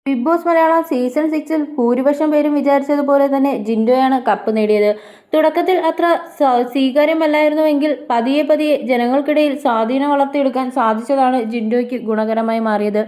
Big boss Malayalam season 6-ൽ ഭൂരിപക്ഷം പേരും വിചാരിച്ചതുപോലെ തന്നെ ജിൻഡോയാണ് കപ്പ് നേടിയത്. തുടക്കത്തിൽ അത്ര സ്വീകാര്യമല്ലായിരുന്നുവെങ്കിൽ പതിയെ പതിയെ ജനങ്ങൾക്കിടയിൽ സ്വാധീനം വളർത്തിയെടുക്കാൻ സാധിച്ചതാണ് ജിൻഡോയ്ക്ക് ഗുണകരമായി മാറിയത്.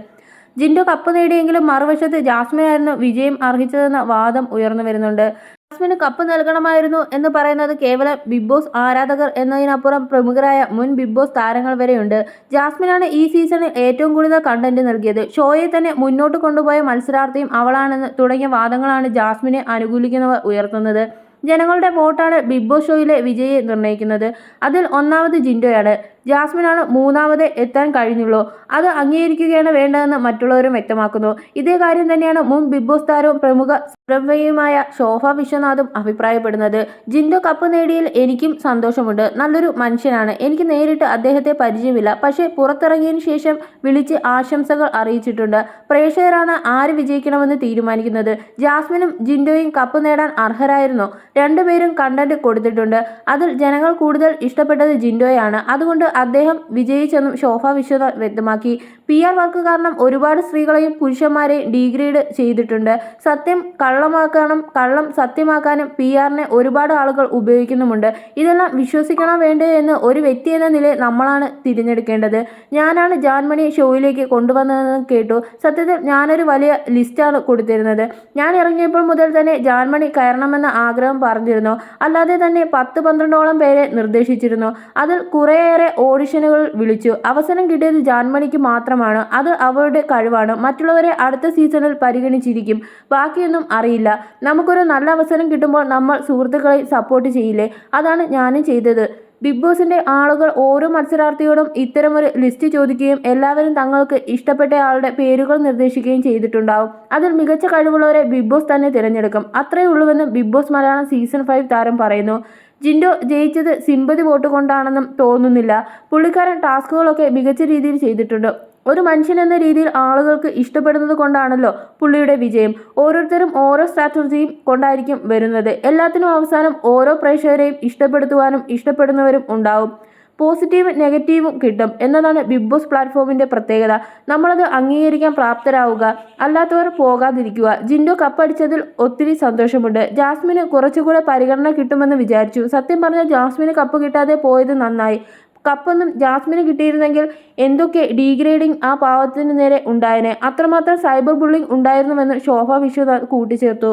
ജിൻഡോ കപ്പ് നേടിയെങ്കിലും മറുവശത്ത് ജാസ്മിനായിരുന്നു വിജയം അർഹിച്ചതെന്ന വാദം ഉയർന്നു വരുന്നുണ്ട്. ജാസ്മിന് കപ്പ് നൽകണമായിരുന്നു എന്ന് പറയുന്നത് കേവലം ബിഗ് ബോസ് ആരാധകർ എന്നതിനപ്പുറം പ്രമുഖരായ മുൻ ബിഗ് ബോസ് താരങ്ങൾ വരെയുണ്ട്. ജാസ്മിനാണ് ഈ സീസണിൽ ഏറ്റവും കൂടുതൽ കണ്ടന്റ് നൽകിയത്. ഷോയെ തന്നെ മുന്നോട്ട് കൊണ്ടുപോയ മത്സരാർത്ഥിയും അവളാണെന്ന് തുടങ്ങിയ വാദങ്ങളാണ് ജാസ്മിനെ അനുകൂലിക്കുന്നവർ ഉയർത്തുന്നത്. ജനങ്ങളുടെ വോട്ടാണ് ബിഗ് ബോസ് ഷോയിലെ വിജയിയെ നിർണ്ണയിക്കുന്നത്. അതിൽ ഒന്നാമത് ജിൻഡോയാണ്. ജാസ്മിനാണ് മൂന്നാമത് എത്താൻ കഴിഞ്ഞുള്ളൂ. അത് അംഗീകരിക്കുകയാണ് വേണ്ടതെന്ന് മറ്റുള്ളവരും വ്യക്തമാക്കുന്നു. ഇതേ കാര്യം തന്നെയാണ് മുൻ ബിഗ് ബോസ് താരവും പ്രമുഖ സംരംഭകയുമായ ശോഭ വിശ്വനാഥും അഭിപ്രായപ്പെടുന്നത്. ജിൻഡോ കപ്പ് നേടിയതിൽ എനിക്കും സന്തോഷമുണ്ട്. നല്ലൊരു മനുഷ്യനാണ്. എനിക്ക് നേരിട്ട് അദ്ദേഹത്തെ പരിചയമില്ല. പക്ഷേ പുറത്തിറങ്ങിയതിനു ശേഷം വിളിച്ച് ആശംസകൾ അറിയിച്ചിട്ടുണ്ട്. പ്രേക്ഷകരാണ് ആര് വിജയിക്കണമെന്ന് തീരുമാനിക്കുന്നത്. ജാസ്മിനും ജിൻഡോയും കപ്പ് നേടാൻ അർഹരായിരുന്നു. രണ്ടുപേരും കണ്ടന്റ് കൊടുത്തിട്ടുണ്ട്. അതിൽ ജനങ്ങൾ കൂടുതൽ ഇഷ്ടപ്പെട്ടത് ജിൻഡോയാണ്. അതുകൊണ്ട് അദ്ദേഹം വിജയിച്ചെന്നും ശോഭ വിശ്വനാഥ് വ്യക്തമാക്കി. PR വർക്ക് കാരണം ഒരുപാട് സ്ത്രീകളെയും പുരുഷന്മാരെയും ഡീഗ്രേഡ് ചെയ്തിട്ടുണ്ട്. സത്യം കള്ളമാക്കാനും കള്ളം സത്യമാക്കാനും PR-നെ ഒരുപാട് ആളുകൾ ഉപയോഗിക്കുന്നുമുണ്ട്. ഇതെല്ലാം വിശ്വസിക്കണോ വേണ്ടയോ എന്ന് ഒരു വ്യക്തി എന്ന നിലയിൽ നമ്മളാണ് തിരഞ്ഞെടുക്കേണ്ടത്. ഞാനാണ് ജാൻമണിയെ ഷോയിലേക്ക് കൊണ്ടുവന്നതെന്ന് കേട്ടു. സത്യത്തിൽ ഞാനൊരു വലിയ ലിസ്റ്റാണ് കൊടുത്തിരുന്നത്. ഞാൻ ഇറങ്ങിയപ്പോൾ മുതൽ തന്നെ ജാൻമണി കയറണമെന്ന ആഗ്രഹം പറഞ്ഞിരുന്നു. അല്ലാതെ തന്നെ 10-12ഓളം പേരെ നിർദ്ദേശിച്ചിരുന്നു. അതിൽ കുറേയേറെ ഓഡിഷനുകൾ വിളിച്ചു. അവസരം കിട്ടിയത് ജാൻമണിക്ക് മാത്രമാണ്. അത് അവരുടെ കഴിവാണ്. മറ്റുള്ളവരെ അടുത്ത സീസണിൽ പരിഗണിച്ചിരിക്കും. ബാക്കിയൊന്നും അറിയില്ല. നമുക്കൊരു നല്ല അവസരം കിട്ടുമ്പോൾ നമ്മൾ സുഹൃത്തുക്കളെ സപ്പോർട്ട് ചെയ്യില്ലേ? അതാണ് ഞാനും ചെയ്തത്. ബിഗ് ബോസിന്റെ ആളുകൾ ഓരോ മത്സരാർത്ഥിയോടും ഇത്തരമൊരു ലിസ്റ്റ് ചോദിക്കുകയും എല്ലാവരും തങ്ങൾക്ക് ഇഷ്ടപ്പെട്ടയാളുടെ പേരുകൾ നിർദ്ദേശിക്കുകയും ചെയ്തിട്ടുണ്ടാവും. അതിൽ മികച്ച കഴിവുള്ളവരെ ബിഗ് ബോസ് തന്നെ തിരഞ്ഞെടുക്കും. അത്രയേ ഉള്ളൂവെന്ന് ബിഗ് ബോസ് മലയാളം സീസൺ 5 താരം പറയുന്നു. ജിൻഡോ ജയിച്ചത് സിമ്പതി വോട്ട് കൊണ്ടാണെന്നും തോന്നുന്നില്ല. പുള്ളിക്കാരൻ ടാസ്കുകളൊക്കെ മികച്ച രീതിയിൽ ചെയ്തിട്ടുണ്ട്. ഒരു മനുഷ്യൻ എന്ന രീതിയിൽ ആളുകൾക്ക് ഇഷ്ടപ്പെടുന്നത് കൊണ്ടാണല്ലോ പുള്ളിയുടെ വിജയം. ഓരോരുത്തരും ഓരോ സ്ട്രാറ്റജിയും കൊണ്ടായിരിക്കും വരുന്നത്. എല്ലാത്തിനും അവസാനം ഓരോ പ്രേക്ഷകരെയും ഇഷ്ടപ്പെടുത്തുവാനും ഇഷ്ടപ്പെടുന്നവരും ഉണ്ടാവും. പോസിറ്റീവും നെഗറ്റീവും കിട്ടും എന്നതാണ് ബിഗ് ബോസ് പ്ലാറ്റ്ഫോമിന്റെ പ്രത്യേകത. നമ്മളത് അംഗീകരിക്കാൻ പ്രാപ്തരാവുക, അല്ലാത്തവർ പോകാതിരിക്കുക. ജിൻഡോ കപ്പടിച്ചതിൽ ഒത്തിരി സന്തോഷമുണ്ട്. ജാസ്മിന് കുറച്ചുകൂടെ പരിഗണന കിട്ടുമെന്ന് വിചാരിച്ചു. സത്യം പറഞ്ഞാൽ ജാസ്മിന് കപ്പ് കിട്ടാതെ പോയത് നന്നായി. കപ്പൊന്നും ജാസ്മിന് കിട്ടിയിരുന്നെങ്കിൽ എന്തൊക്കെ ഡീഗ്രേഡിംഗ് ആ പാവത്തിന് നേരെ ഉണ്ടായേനെ. അത്രമാത്രം സൈബർ ബുള്ളിംഗ് ഉണ്ടായിരുന്നുവെന്ന് ശോഭ വിശ്വനാഥ് കൂട്ടിച്ചേർത്തു.